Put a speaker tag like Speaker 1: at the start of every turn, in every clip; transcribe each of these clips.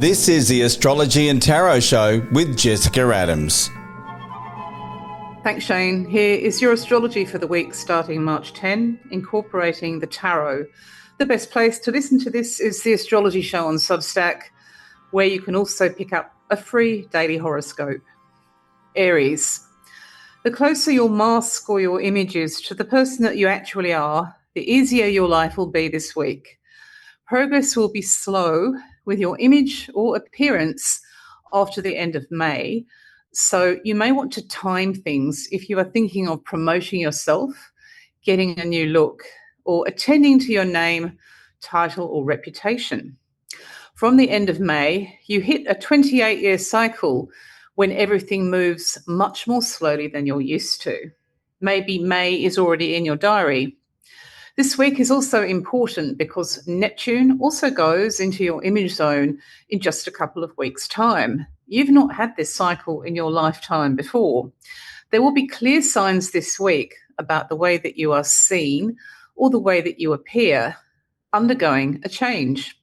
Speaker 1: This is the Astrology and Tarot Show with Jessica Adams.
Speaker 2: Thanks, Shane. Here is your astrology for the week starting March 10, incorporating the tarot. The best place to listen to this is the Astrology Show on Substack, where you can also pick up a free daily horoscope. Aries. The closer your mask or your image is to the person that you actually are, the easier your life will be this week. Progress will be slow with your image or appearance after the end of May, so you may want to time things if you are thinking of promoting yourself, getting a new look, or attending to your name, title, or reputation. From the end of May, you hit a 28-year cycle when everything moves much more slowly than you're used to. Maybe May is already in your diary. This week is also important because Neptune also goes into your image zone in just a couple of weeks' time. You've not had this cycle in your lifetime before. There will be clear signs this week about the way that you are seen or the way that you appear, undergoing a change.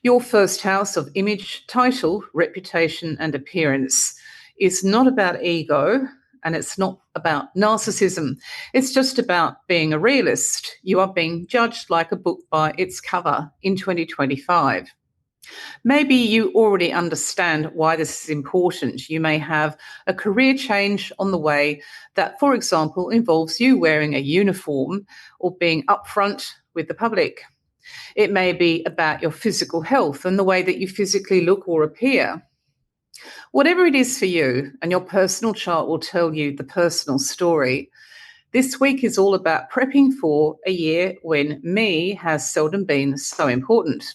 Speaker 2: Your first house of image, title, reputation, and appearance is not about ego, and it's not about narcissism. It's just about being a realist. You are being judged like a book by its cover in 2025. Maybe you already understand why this is important. You may have a career change on the way that, for example, involves you wearing a uniform or being upfront with the public. It may be about your physical health and the way that you physically look or appear. Whatever it is for you, and your personal chart will tell you the personal story, this week is all about prepping for a year when me has seldom been so important.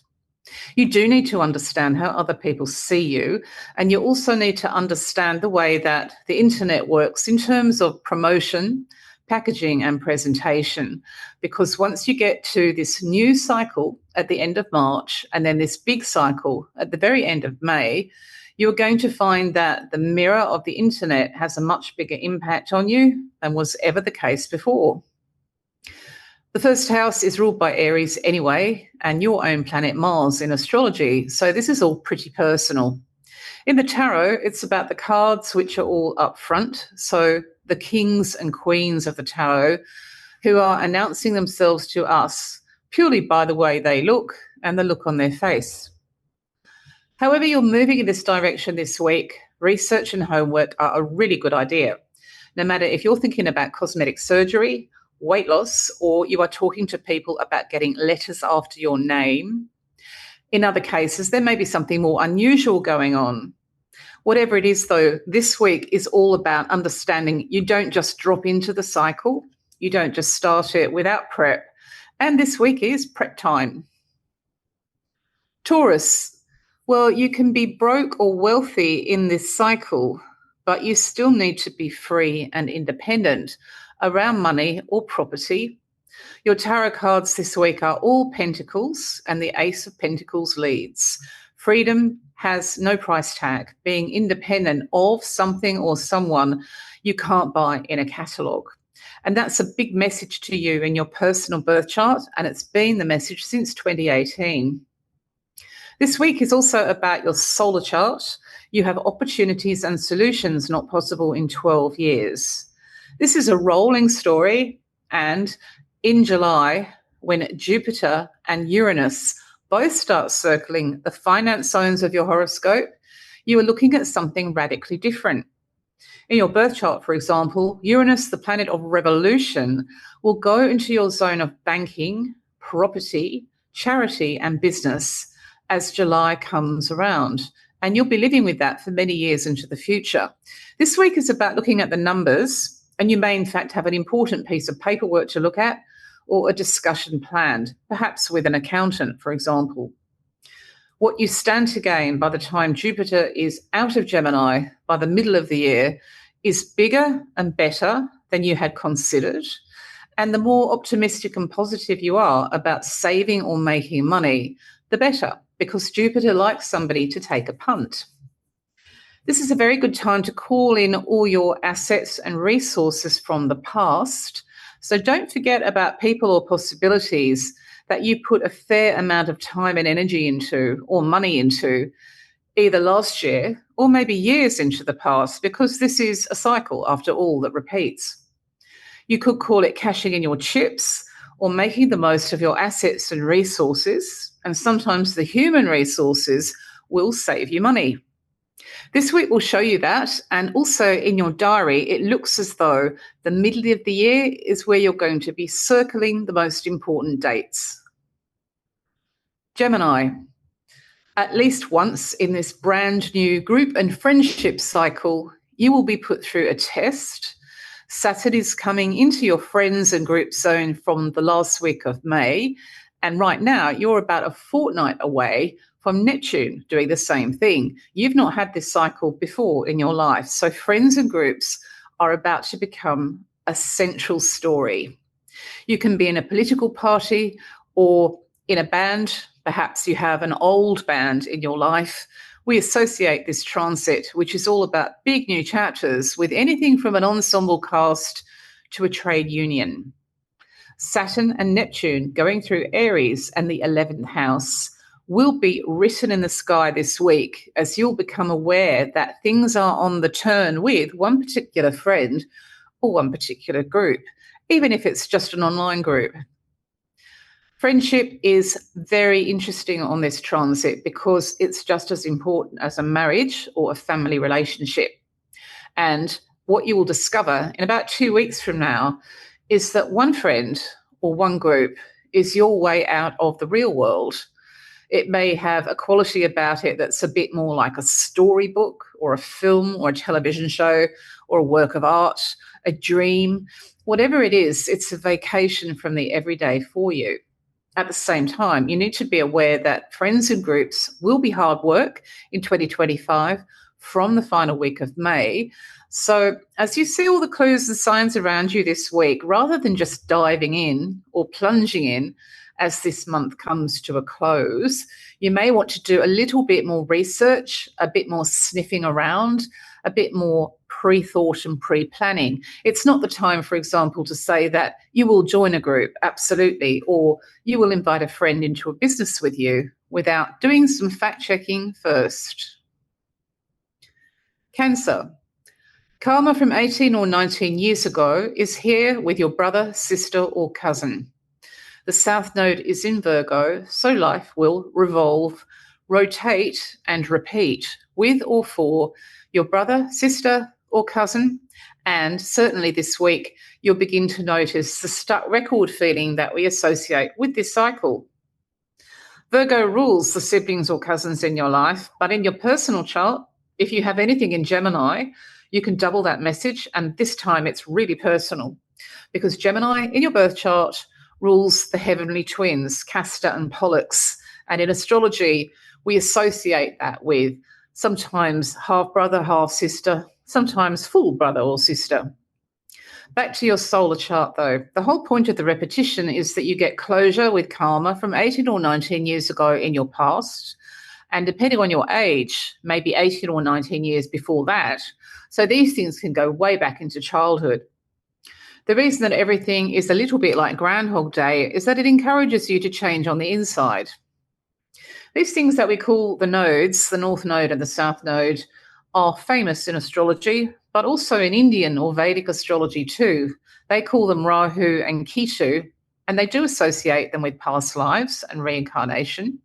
Speaker 2: You do need to understand how other people see you, and you also need to understand the way that the internet works in terms of promotion, packaging, and presentation. Because once you get to this new cycle at the end of March and then this big cycle at the very end of May, you're going to find that the mirror of the internet has a much bigger impact on you than was ever the case before. The first house is ruled by Aries anyway, and your own planet Mars in astrology, so this is all pretty personal. In the tarot, it's about the cards which are all up front, so the kings and queens of the tarot who are announcing themselves to us purely by the way they look and the look on their face. However you're moving in this direction this week, research and homework are a really good idea. No matter if you're thinking about cosmetic surgery, weight loss, or you are talking to people about getting letters after your name. In other cases, there may be something more unusual going on. Whatever it is, though, this week is all about understanding you don't just drop into the cycle, you don't just start it without prep, and this week is prep time. Taurus. Well, you can be broke or wealthy in this cycle, but you still need to be free and independent around money or property. Your tarot cards this week are all Pentacles, and the Ace of Pentacles leads. Freedom has no price tag, being independent of something or someone you can't buy in a catalogue. And that's a big message to you in your personal birth chart, and it's been the message since 2018. This week is also about your solar chart. You have opportunities and solutions not possible in 12 years. This is a rolling story, and in July, when Jupiter and Uranus both start circling the finance zones of your horoscope, you are looking at something radically different. In your birth chart, for example, Uranus, the planet of revolution, will go into your zone of banking, property, charity, and business as July comes around. And you'll be living with that for many years into the future. This week is about looking at the numbers, and you may in fact have an important piece of paperwork to look at or a discussion planned, perhaps with an accountant, for example. What you stand to gain by the time Jupiter is out of Gemini by the middle of the year is bigger and better than you had considered. And the more optimistic and positive you are about saving or making money, the better, because Jupiter likes somebody to take a punt. This is a very good time to call in all your assets and resources from the past. So don't forget about people or possibilities that you put a fair amount of time and energy into or money into, either last year or maybe years into the past, because this is a cycle, after all, that repeats. You could call it cashing in your chips or making the most of your assets and resources, and sometimes the human resources will save you money. This week will show you that, and also in your diary, it looks as though the middle of the year is where you're going to be circling the most important dates. Gemini. At least once in this brand new group and friendship cycle, you will be put through a test. Saturn is coming into your friends and group zone from the last week of May, and right now you're about a fortnight away from Neptune doing the same thing. You've not had this cycle before in your life, so friends and groups are about to become a central story. You can be in a political party or in a band. Perhaps you have an old band in your life. We associate this transit, which is all about big new chapters, with anything from an ensemble cast to a trade union. Saturn and Neptune going through Aries and the 11th house will be written in the sky this week, as you'll become aware that things are on the turn with one particular friend or one particular group, even if it's just an online group. Friendship is very interesting on this transit because it's just as important as a marriage or a family relationship. And what you will discover in about 2 weeks from now is that one friend or one group is your way out of the real world. It may have a quality about it that's a bit more like a storybook or a film or a television show or a work of art, a dream. Whatever it is, it's a vacation from the everyday for you. At the same time, you need to be aware that friends and groups will be hard work in 2025 from the final week of May. So as you see all the clues and signs around you this week, rather than just diving in or plunging in as this month comes to a close, you may want to do a little bit more research, a bit more sniffing around, a bit more pre-thought and pre-planning. It's not the time, for example, to say that you will join a group, absolutely, or you will invite a friend into a business with you without doing some fact-checking first. Cancer. Karma from 18 or 19 years ago is here with your brother, sister, or cousin. The South Node is in Virgo, so life will revolve, rotate, and repeat with or for your brother, sister, or cousin. And certainly this week, you'll begin to notice the stuck record feeling that we associate with this cycle. Virgo rules the siblings or cousins in your life, but in your personal chart, if you have anything in Gemini, you can double that message, and this time it's really personal, because Gemini in your birth chart rules the heavenly twins, Castor and Pollux, and in astrology, we associate that with sometimes half-brother, half-sister, sometimes full brother or sister. Back to your solar chart, though. The whole point of the repetition is that you get closure with karma from 18 or 19 years ago in your past, and depending on your age, maybe 18 or 19 years before that. So these things can go way back into childhood. The reason that everything is a little bit like Groundhog Day is that it encourages you to change on the inside. These things that we call the nodes, the North Node and the South Node, are famous in astrology, but also in Indian or Vedic astrology too. They call them Rahu and Ketu, and they do associate them with past lives and reincarnation.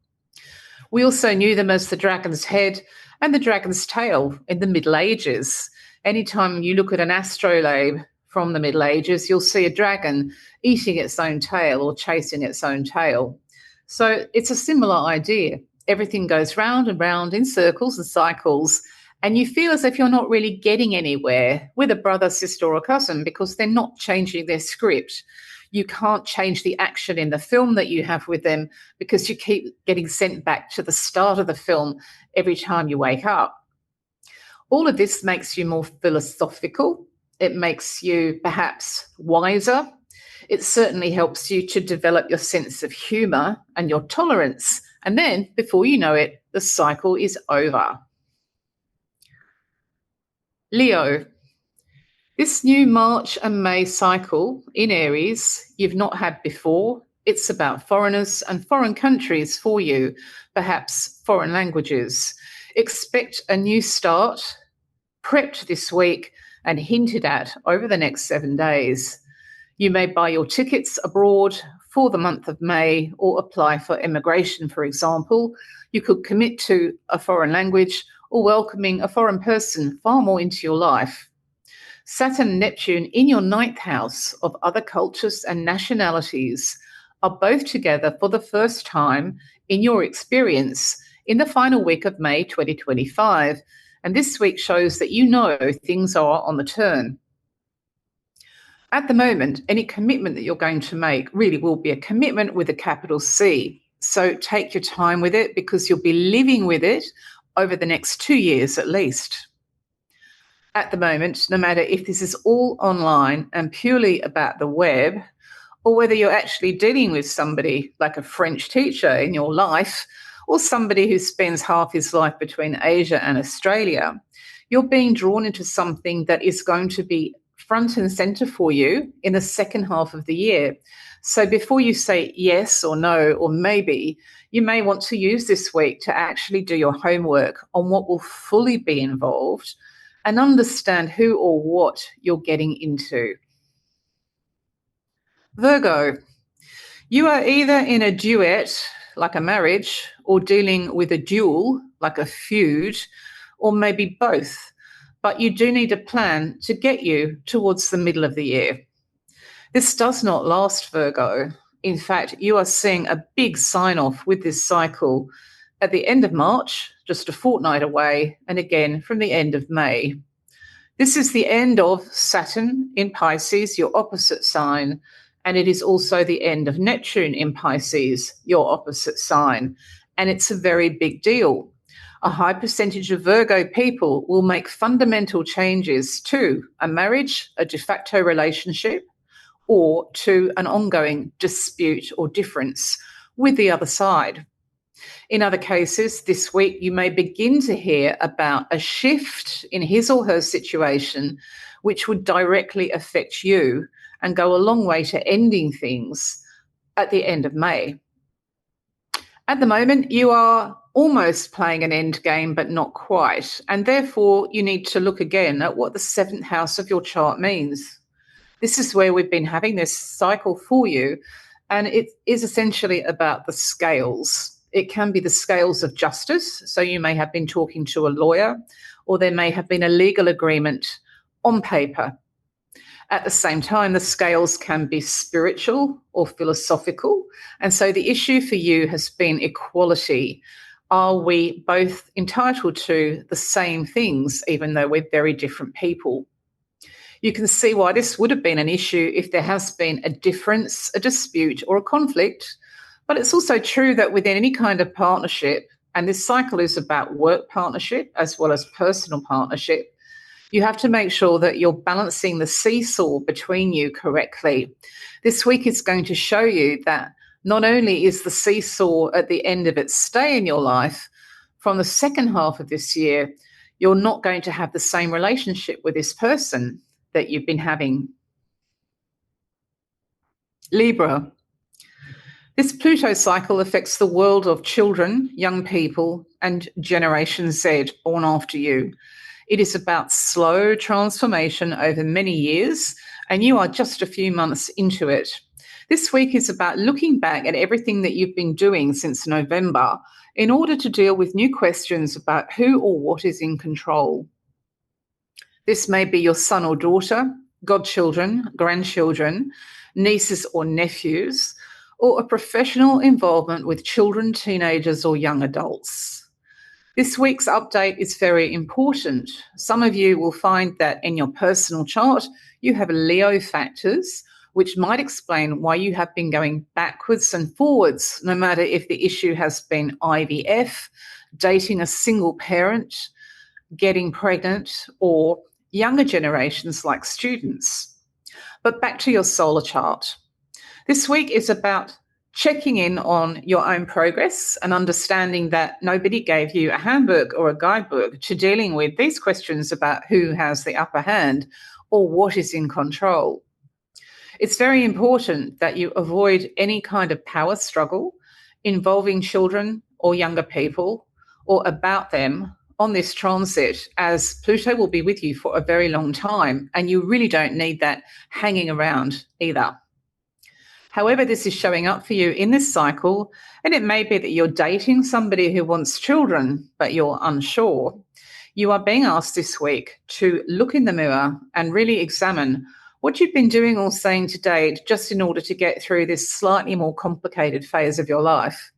Speaker 2: We also knew them as the dragon's head and the dragon's tail in the Middle Ages. Anytime you look at an astrolabe from the Middle Ages, you'll see a dragon eating its own tail or chasing its own tail. So it's a similar idea. Everything goes round and round in circles and cycles, and you feel as if you're not really getting anywhere with a brother, sister, or cousin because they're not changing their script. You can't change the action in the film that you have with them because you keep getting sent back to the start of the film every time you wake up. All of this makes you more philosophical. It makes you perhaps wiser. It certainly helps you to develop your sense of humour and your tolerance. And then, before you know it, the cycle is over. Leo. This new March and May cycle in Aries you've not had before. It's about foreigners and foreign countries for you, perhaps foreign languages. Expect a new start, prepped this week and hinted at over the next 7 days. You may buy your tickets abroad for the month of May or apply for immigration, for example. You could commit to a foreign language or welcoming a foreign person far more into your life. Saturn and Neptune in your ninth house of other cultures and nationalities are both together for the first time in your experience in the final week of May 2025. And this week shows that you know things are on the turn. At the moment, any commitment that you're going to make really will be a commitment with a capital C. So take your time with it because you'll be living with it over the next 2 years at least. At the moment, no matter if this is all online and purely about the web, or whether you're actually dealing with somebody like a French teacher in your life, or somebody who spends half his life between Asia and Australia, you're being drawn into something that is going to be front and center for you in the second half of the year. So before you say yes or no or maybe, you may want to use this week to actually do your homework on what will fully be involved and understand who or what you're getting into. Virgo, you are either in a duet, like a marriage, or dealing with a duel, like a feud, or maybe both. But you do need a plan to get you towards the middle of the year. This does not last, Virgo. In fact, you are seeing a big sign-off with this cycle at the end of March, just a fortnight away, and again from the end of May. This is the end of Saturn in Pisces, your opposite sign, and it is also the end of Neptune in Pisces, your opposite sign. And it's a very big deal. A high percentage of Virgo people will make fundamental changes to a marriage, a de facto relationship, or to an ongoing dispute or difference with the other side. In other cases, this week you may begin to hear about a shift in his or her situation which would directly affect you and go a long way to ending things at the end of May. At the moment, you are almost playing an end game, but not quite. And therefore, you need to look again at what the seventh house of your chart means. This is where we've been having this cycle for you. And it is essentially about the scales. It can be the scales of justice. So you may have been talking to a lawyer, or there may have been a legal agreement on paper. At the same time, the scales can be spiritual or philosophical. And so the issue for you has been equality. Are we both entitled to the same things, even though we're very different people? You can see why this would have been an issue if there has been a difference, a dispute, or a conflict. But it's also true that within any kind of partnership, and this cycle is about work partnership as well as personal partnership, you have to make sure that you're balancing the seesaw between you correctly. This week is going to show you that not only is the seesaw at the end of its stay in your life, from the second half of this year, you're not going to have the same relationship with this person that you've been having. Libra. This Pluto cycle affects the world of children, young people, and Generation Z born after you. It is about slow transformation over many years, and you are just a few months into it. This week is about looking back at everything that you've been doing since November in order to deal with new questions about who or what is in control. This may be your son or daughter, godchildren, grandchildren, nieces or nephews, or a professional involvement with children, teenagers, or young adults. This week's update is very important. Some of you will find that in your personal chart, you have Leo factors, which might explain why you have been going backwards and forwards, no matter if the issue has been IVF, dating a single parent, getting pregnant, or younger generations like students. But back to your solar chart. This week is about checking in on your own progress and understanding that nobody gave you a handbook or a guidebook to dealing with these questions about who has the upper hand or what is in control. It's very important that you avoid any kind of power struggle involving children or younger people or about them on this transit, as Pluto will be with you for a very long time, and you really don't need that hanging around either. However, this is showing up for you in this cycle, and it may be that you're dating somebody who wants children, but you're unsure. You are being asked this week to look in the mirror and really examine what you've been doing or saying to date just in order to get through this slightly more complicated phase of your life.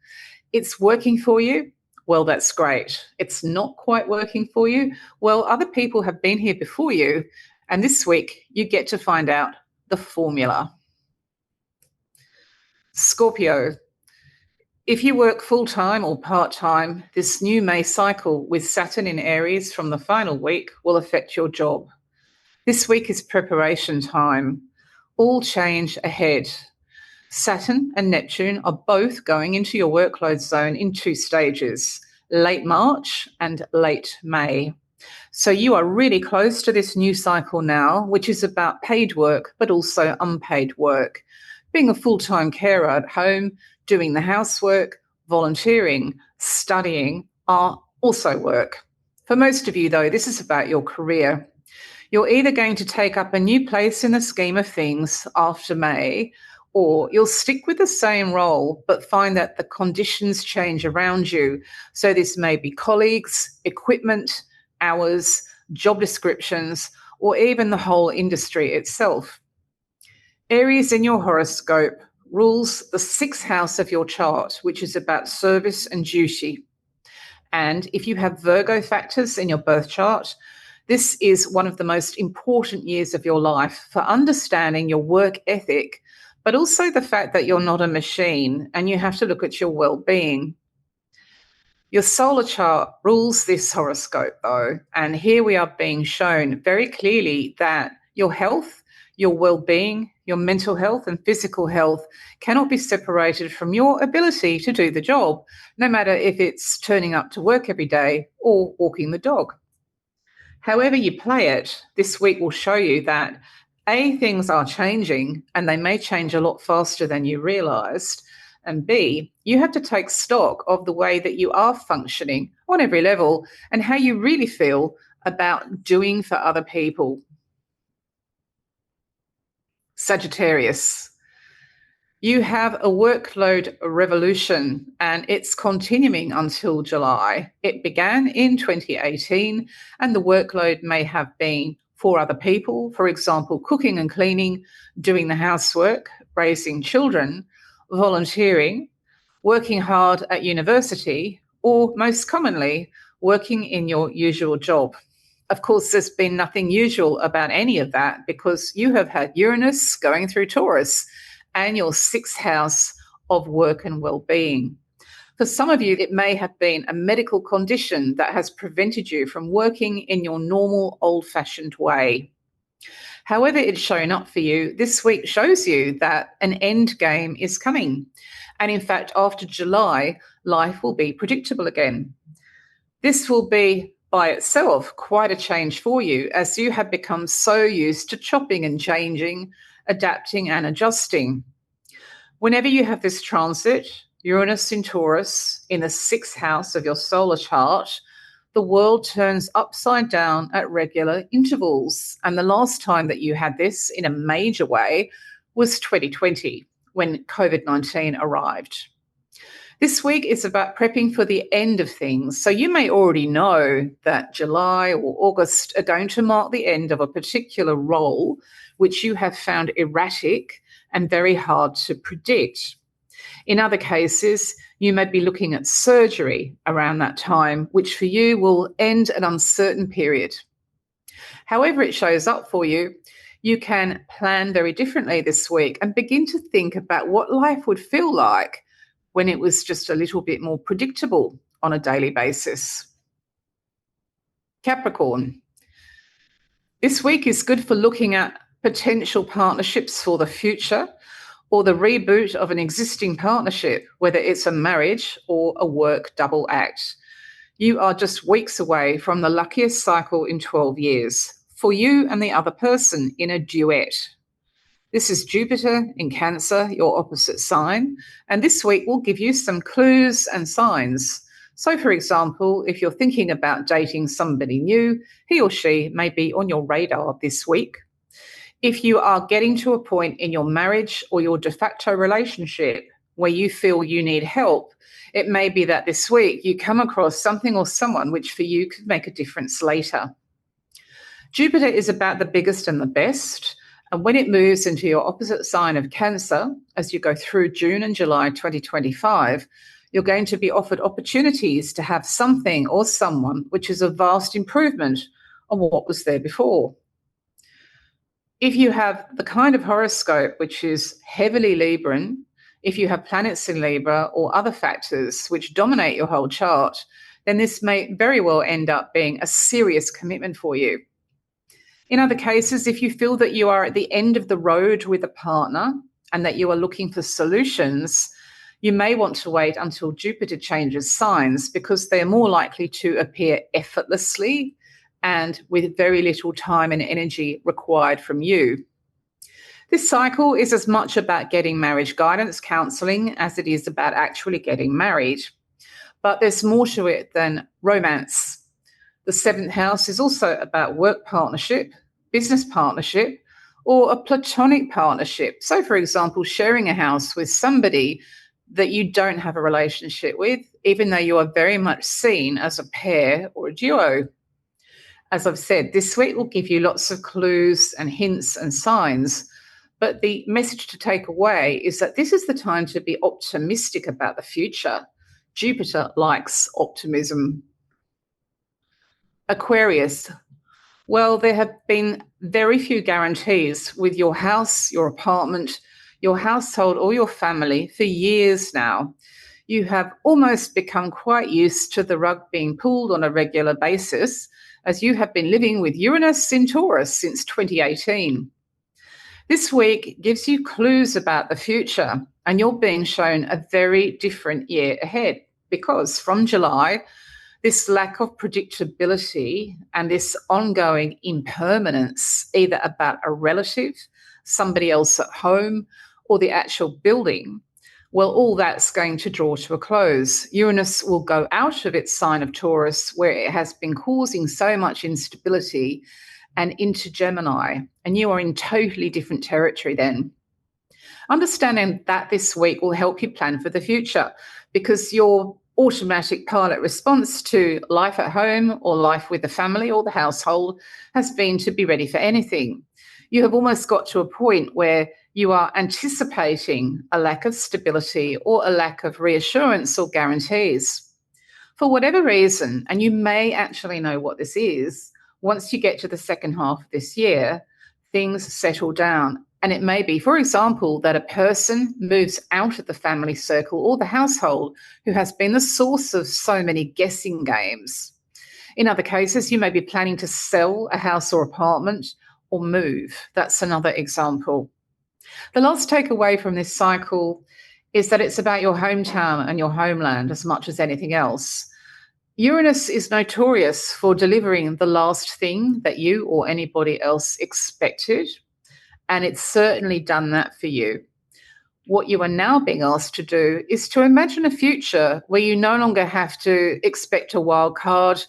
Speaker 2: It's working for you. Well, that's great. It's not quite working for you. Well, other people have been here before you, and this week you get to find out the formula. Scorpio, if you work full-time or part-time, this new May cycle with Saturn in Aries from the final week will affect your job. This week is preparation time. All change ahead. Saturn and Neptune are both going into your workload zone in 2 stages, late March and late May. So you are really close to this new cycle now, which is about paid work, but also unpaid work. Being a full-time carer at home, doing the housework, volunteering, studying are also work. For most of you, though, this is about your career. You're either going to take up a new place in the scheme of things after May, or you'll stick with the same role but find that the conditions change around you. So this may be colleagues, equipment, hours, job descriptions, or even the whole industry itself. Aries in your horoscope rules the 6th house of your chart, which is about service and duty. And if you have Virgo factors in your birth chart, this is one of the most important years of your life for understanding your work ethic, but also the fact that you're not a machine and you have to look at your well-being. Your solar chart rules this horoscope, though, and here we are being shown very clearly that your health, your well-being, your mental health and physical health cannot be separated from your ability to do the job, no matter if it's turning up to work every day or walking the dog. However you play it, this week will show you that A, things are changing and they may change a lot faster than you realised, and B, you have to take stock of the way that you are functioning on every level and how you really feel about doing for other people. Sagittarius, you have a workload revolution and it's continuing until July. It began in 2018 and the workload may have been for other people, for example, cooking and cleaning, doing the housework, raising children, volunteering, working hard at university, or most commonly, working in your usual job. Of course, there's been nothing usual about any of that because you have had Uranus going through Taurus and your 6th house of work and well-being. For some of you, it may have been a medical condition that has prevented you from working in your normal old-fashioned way. However it's shown up for you, this week shows you that an end game is coming. And in fact, after July, life will be predictable again. This will be by itself quite a change for you as you have become so used to chopping and changing, adapting and adjusting. Whenever you have this transit, Uranus in Taurus, in the 6th house of your solar chart, the world turns upside down at regular intervals. And the last time that you had this in a major way was 2020, when COVID-19 arrived. This week is about prepping for the end of things. So you may already know that July or August are going to mark the end of a particular role which you have found erratic and very hard to predict. In other cases, you may be looking at surgery around that time, which for you will end an uncertain period. However it shows up for you, you can plan very differently this week and begin to think about what life would feel like when it was just a little bit more predictable on a daily basis. Capricorn, this week is good for looking at potential partnerships for the future or the reboot of an existing partnership, whether it's a marriage or a work double act. You are just weeks away from the luckiest cycle in 12 years for you and the other person in a duet. This is Jupiter in Cancer, your opposite sign, and this week will give you some clues and signs. So, for example, if you're thinking about dating somebody new, he or she may be on your radar this week. If you are getting to a point in your marriage or your de facto relationship where you feel you need help, it may be that this week you come across something or someone which for you could make a difference later. Jupiter is about the biggest and the best. And when it moves into your opposite sign of Cancer, as you go through June and July 2025, you're going to be offered opportunities to have something or someone which is a vast improvement on what was there before. If you have the kind of horoscope which is heavily Libran, if you have planets in Libra or other factors which dominate your whole chart, then this may very well end up being a serious commitment for you. In other cases, if you feel that you are at the end of the road with a partner and that you are looking for solutions, you may want to wait until Jupiter changes signs because they are more likely to appear effortlessly and with very little time and energy required from you. This cycle is as much about getting marriage guidance counselling as it is about actually getting married. But there's more to it than romance. The seventh house is also about work partnership, business partnership, or a platonic partnership. So, for example, sharing a house with somebody that you don't have a relationship with, even though you are very much seen as a pair or a duo. As I've said, this week will give you lots of clues and hints and signs, but the message to take away is that this is the time to be optimistic about the future. Jupiter likes optimism. Aquarius. Well, there have been very few guarantees with your house, your apartment, your household, or your family for years now. You have almost become quite used to the rug being pulled on a regular basis, as you have been living with Uranus in Taurus since 2018. This week gives you clues about the future, and you're being shown a very different year ahead because from July, this lack of predictability and this ongoing impermanence, either about a relative, somebody else at home, or the actual building, well, all that's going to draw to a close. Uranus will go out of its sign of Taurus, where it has been causing so much instability, and into Gemini, and you are in totally different territory then. Understanding that this week will help you plan for the future because your automatic pilot response to life at home or life with the family or the household has been to be ready for anything. You have almost got to a point where you are anticipating a lack of stability or a lack of reassurance or guarantees. For whatever reason, and you may actually know what this is, once you get to the second half of this year, things settle down. And it may be, for example, that a person moves out of the family circle or the household who has been the source of so many guessing games. In other cases, you may be planning to sell a house or apartment or move. That's another example. The last takeaway from this cycle is that it's about your hometown and your homeland as much as anything else. Uranus is notorious for delivering the last thing that you or anybody else expected, and it's certainly done that for you. What you are now being asked to do is to imagine a future where you no longer have to expect a wild card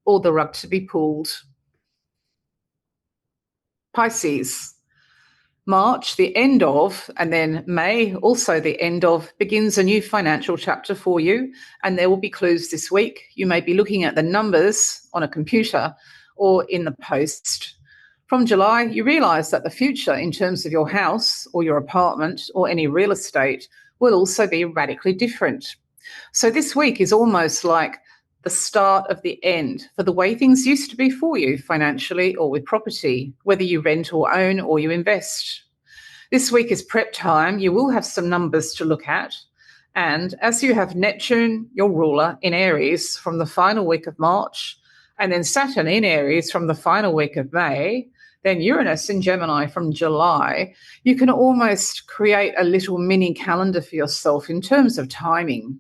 Speaker 2: or the rug to be pulled. Pisces. March, the end of, and then May, also the end of, begins a new financial chapter for you, and there will be clues this week. You may be looking at the numbers on a computer or in the post. From July, you realise that the future in terms of your house or your apartment or any real estate will also be radically different. So this week is almost like the start of the end for the way things used to be for you financially or with property, whether you rent or own or you invest. This week is prep time. You will have some numbers to look at. And as you have Neptune, your ruler, in Aries from the final week of March, and then Saturn in Aries from the final week of May, then Uranus in Gemini from July, you can almost create a little mini calendar for yourself in terms of timing.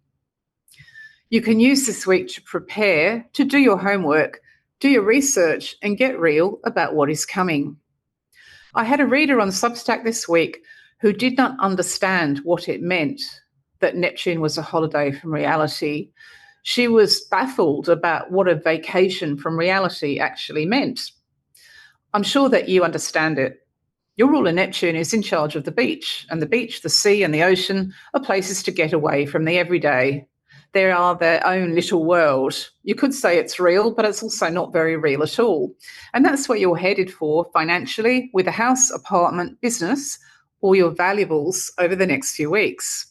Speaker 2: You can use this week to prepare, to do your homework, do your research, and get real about what is coming. I had a reader on Substack this week who did not understand what it meant that Neptune was a holiday from reality. She was baffled about what a vacation from reality actually meant. I'm sure that you understand it. Your ruler Neptune is in charge of the beach, and the beach, the sea, and the ocean are places to get away from the everyday. They are their own little world. You could say it's real, but it's also not very real at all. And that's where you're headed for financially with a house, apartment, business, or your valuables over the next few weeks.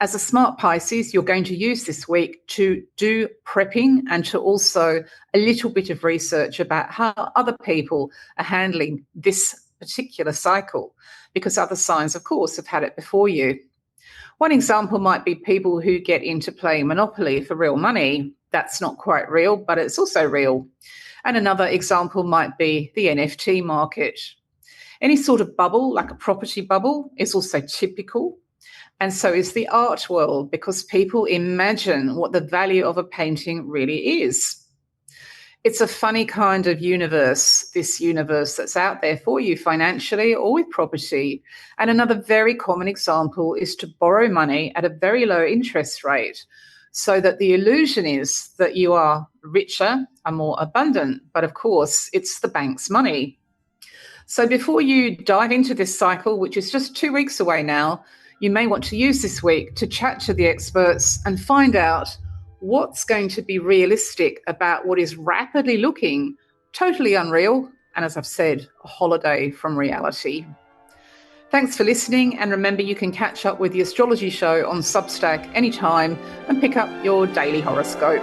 Speaker 2: As a smart Pisces, you're going to use this week to do prepping and to also a little bit of research about how other people are handling this particular cycle, because other signs, of course, have had it before you. One example might be people who get into playing Monopoly for real money. That's not quite real, but it's also real. And another example might be the NFT market. Any sort of bubble, like a property bubble, is also typical. And so is the art world, because people imagine what the value of a painting really is. It's a funny kind of universe, this universe that's out there for you financially or with property. And another very common example is to borrow money at a very low interest rate, so that the illusion is that you are richer and more abundant. But of course, it's the bank's money. So before you dive into this cycle, which is just 2 weeks away now, you may want to use this week to chat to the experts and find out what's going to be realistic about what is rapidly looking totally unreal and, as I've said, a holiday from reality. Thanks for listening, and remember you can catch up with the Astrology Show on Substack anytime and pick up your daily horoscope.